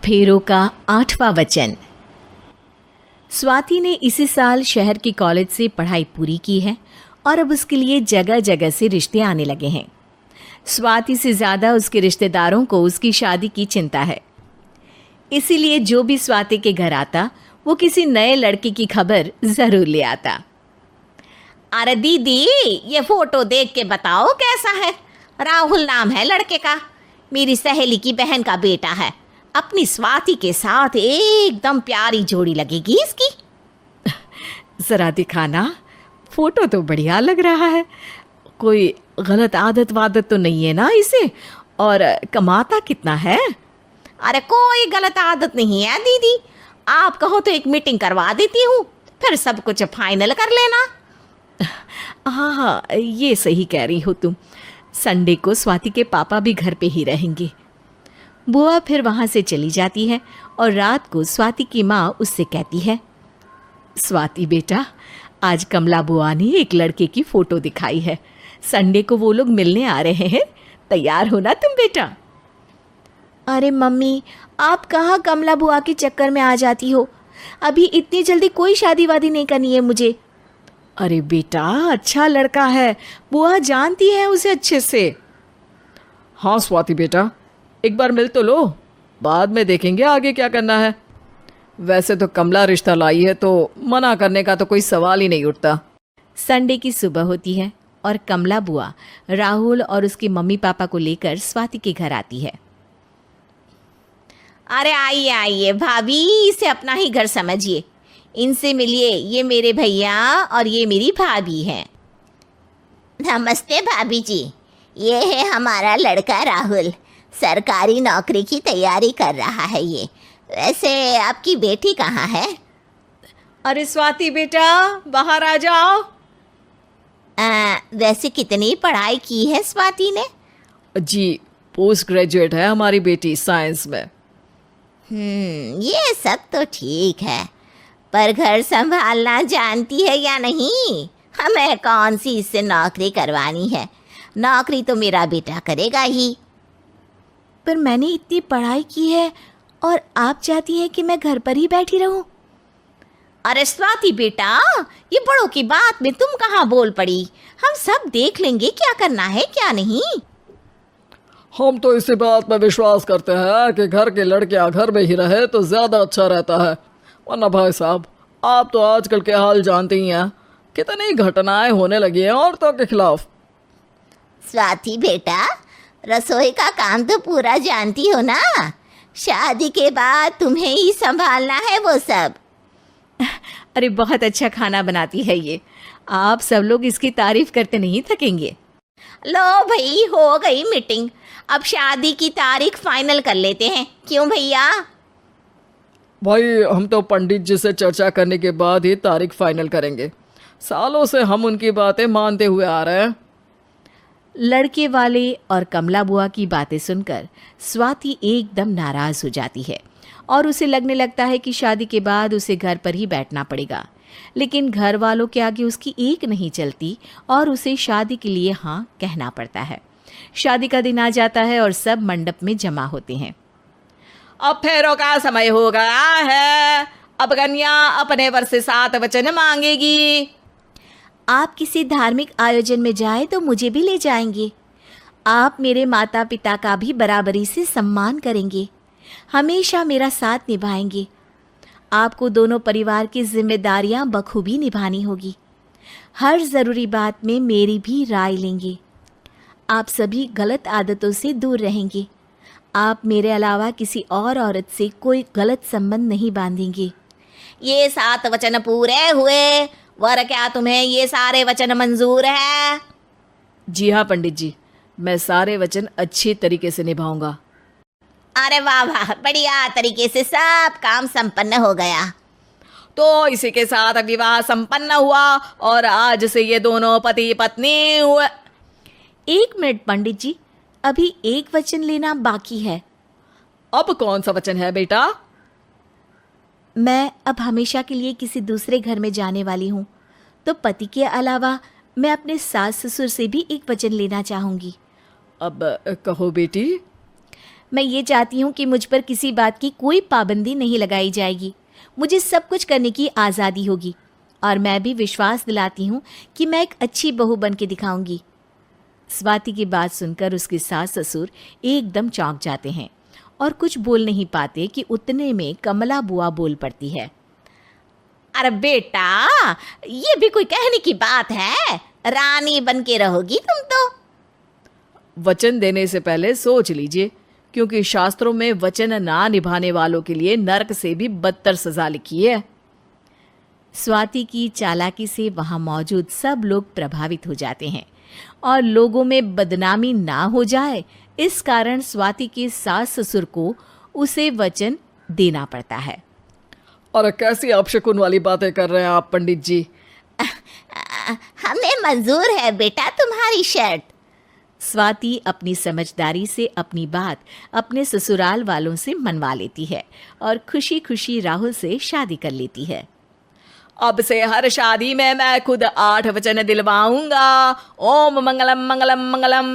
अफेरों का 8वां वचन। स्वाति ने इसी साल शहर के कॉलेज से पढ़ाई पूरी की है और अब उसके लिए जगह जगह से रिश्ते आने लगे हैं। स्वाति से ज़्यादा उसके रिश्तेदारों को उसकी शादी की चिंता है, इसीलिए जो भी स्वाति के घर आता वो किसी नए लड़के की खबर ज़रूर ले आता। अरे दीदी, ये फोटो देख के बताओ कैसा है। राहुल नाम है लड़के का, मेरी सहेली की बहन का बेटा है। अपनी स्वाति के साथ एकदम प्यारी जोड़ी लगेगी इसकी। ज़रा दिखाना, फोटो तो बढ़िया लग रहा है। कोई गलत आदत वादत तो नहीं है ना इसे? और कमाता कितना है? अरे कोई गलत आदत नहीं है दीदी, आप कहो तो एक मीटिंग करवा देती हूँ, फिर सब कुछ फाइनल कर लेना। हाँ हाँ, ये सही कह रही हो तुम। संडे को स्वाति के पापा भी घर पे ही रहेंगे। बुआ फिर वहाँ से चली जाती है और रात को स्वाति की माँ उससे कहती है, स्वाति बेटा, आज कमला बुआ ने एक लड़के की फ़ोटो दिखाई है। संडे को वो लोग मिलने आ रहे हैं, तैयार हो ना तुम बेटा। अरे मम्मी, आप कहाँ कमला बुआ के चक्कर में आ जाती हो? अभी इतनी जल्दी कोई शादी वादी नहीं करनी है मुझे। अरे बेटा, अच्छा लड़का है, बुआ जानती है उसे अच्छे से। हाँ स्वाति बेटा, एक बार मिल तो लो, बाद में देखेंगे आगे क्या करना है। वैसे तो कमला रिश्ता लाई है तो मना करने का तो कोई सवाल ही नहीं उठता। संडे की सुबह होती है और कमला बुआ राहुल और उसके मम्मी पापा को लेकर स्वाति के घर आती है। अरे आइए आइए भाभी, इसे अपना ही घर समझिए, इनसे मिलिए। ये मेरे भैया और ये मेरी भाभी हैं। नमस्ते भाभी जी, ये है हमारा लड़का राहुल, सरकारी नौकरी की तैयारी कर रहा है ये। वैसे आपकी बेटी कहाँ है? अरे स्वाति बेटा, बाहर आ जाओ। वैसे कितनी पढ़ाई की है स्वाति ने? जी, पोस्ट ग्रेजुएट है हमारी बेटी साइंस में। ये सब तो ठीक है, पर घर संभालना जानती है या नहीं? हमें कौन सी इससे नौकरी करवानी है, नौकरी तो मेरा बेटा करेगा ही। पर मैंने इतनी पढ़ाई की है और आप चाहती हैं कि मैं घर पर ही बैठी रहूं? अरे स्वाति बेटा, ये बड़ों की बात में तुम कहाँ बोल पड़ी? हम सब देख लेंगे क्या करना है क्या नहीं। हम तो इसी बात में विश्वास करते हैं कि घर के लड़कियां घर में ही रहे तो ज़्यादा अच्छा रहता है। वरना भाई साहब, आप तो आजकल के हाल जानते ही हैं, कितनी घटनाएं होने लगी हैं औरतों के खिलाफ। स्वाति बेटा, रसोई का काम तो पूरा जानती हो ना? शादी के बाद तुम्हें ही संभालना है वो सब। अरे बहुत अच्छा खाना बनाती है ये, आप सब लोग इसकी तारीफ करते नहीं थकेंगे। लो भाई, हो गई मीटिंग, अब शादी की तारीख फाइनल कर लेते हैं, क्यों भैया? भाई, हम तो पंडित जी से चर्चा करने के बाद ही तारीख फाइनल करेंगे। सालों से हम उनकी बातें मानते हुए आ रहे हैं। लड़के वाले और कमला बुआ की बातें सुनकर स्वाति एकदम नाराज़ हो जाती है और उसे लगने लगता है कि शादी के बाद उसे घर पर ही बैठना पड़ेगा। लेकिन घर वालों के आगे उसकी एक नहीं चलती और उसे शादी के लिए हाँ कहना पड़ता है। शादी का दिन आ जाता है और सब मंडप में जमा होते हैं। अब फेरों का समय हो गया है, अब कन्या अपने वर से 7 वचन मांगेगी। आप किसी धार्मिक आयोजन में जाए तो मुझे भी ले जाएंगे। आप मेरे माता पिता का भी बराबरी से सम्मान करेंगे, हमेशा मेरा साथ निभाएंगे। आपको दोनों परिवार की जिम्मेदारियां बखूबी निभानी होगी। हर ज़रूरी बात में मेरी भी राय लेंगे। आप सभी गलत आदतों से दूर रहेंगे। आप मेरे अलावा किसी और औरत से कोई गलत संबंध नहीं बांधेंगे। ये 7 वचन पूरे हुए, वर क्या तुम्हें ये सारे वचन मंजूर है? जी हाँ पंडित जी, मैं सारे वचन अच्छी तरीके से निभाऊंगा। अरे वाह वाह, बढ़िया तरीके से सब काम संपन्न हो गया। तो इसी के साथ विवाह संपन्न हुआ और आज से ये दोनों पति पत्नी हुए। 1 मिनट पंडित जी, अभी एक वचन लेना बाकी है। अब कौन सा वचन है बेटा? मैं अब हमेशा के लिए किसी दूसरे घर में जाने वाली हूँ, तो पति के अलावा मैं अपने सास ससुर से भी एक वचन लेना चाहूँगी। अब कहो बेटी। मैं ये चाहती हूँ कि मुझ पर किसी बात की कोई पाबंदी नहीं लगाई जाएगी। मुझे सब कुछ करने की आज़ादी होगी और मैं भी विश्वास दिलाती हूँ कि मैं एक अच्छी बहू बन के दिखाऊंगी। स्वाति की बात सुनकर उसके सास ससुर एकदम चौंक जाते हैं और कुछ बोल नहीं पाते कि उतने में कमला बुआ बोल पड़ती है। अरे बेटा, ये भी कोई कहने की बात है? रानी बन के रहोगी तुम तो। वचन देने से पहले सोच लीजिए, क्योंकि शास्त्रों में वचन ना निभाने वालों के लिए नरक से भी बदतर सजा लिखी है। स्वाति की चालाकी से वहाँ मौजूद सब लोग प्रभावित हो जाते हैं और लोगों में बदनामी ना हो जाए, इस कारण स्वाति के सास ससुर को उसे वचन देना पड़ता है। और कैसी अपशकुन वाली बातें कर रहे हैं आप पंडित जी? हमें मंजूर है बेटा तुम्हारी शर्त। स्वाति अपनी समझदारी से अपनी बात अपने ससुराल वालों से मनवा लेती है और खुशी खुशी राहुल से शादी कर लेती है। अब से हर शादी में मैं खुद 8 वचन दिलवाऊंगा। ओम मंगलम मंगलम मंगलम।